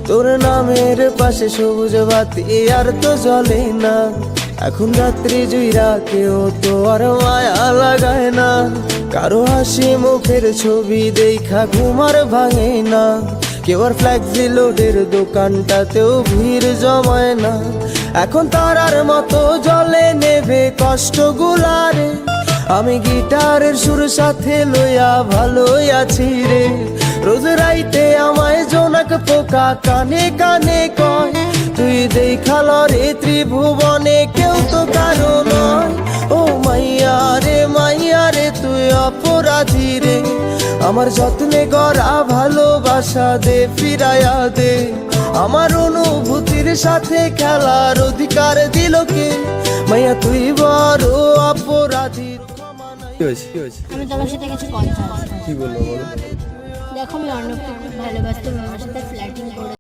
তোর নামের পাশে সবুজ বাতি আর তো জ্বলে না। এখন রাত্রি জুইরা কেউ তো আর মায়া লাগায় না। কারো হাসি মুখের ছবি দেখা ঘুমার ভাঙে না। কেউ আর ফ্ল্যাক্সি লোডের দোকানটাতেও ভিড় জমায় না। এখন তারার মতো জলে নেভে কষ্ট গুলারে। আমি গিটারের সুর সাথে লইয়া ভালোই আছি রে। রোজ রাইতে আমায় জোনাক পোকা কানে কানে কয়, তুই দেখাল রে ত্রিভুবনে কেউ তো কারো নয়। ও মাইয়া রে তুই অপরাধী রে। আমার যত্নে গড়া ভালোবাসা দে ফিরাইয়া দে। আমার অনুভূতির সাথে খেলার অধিকার দিল কে? মাইয়া তুই বড় অপরাধী। আমি তোমার সাথে কিছু কথা আছে। কি বলবো বলো? দেখো আমি অর্ণবকে খুব ভালোবাসতাম, আমার সাথে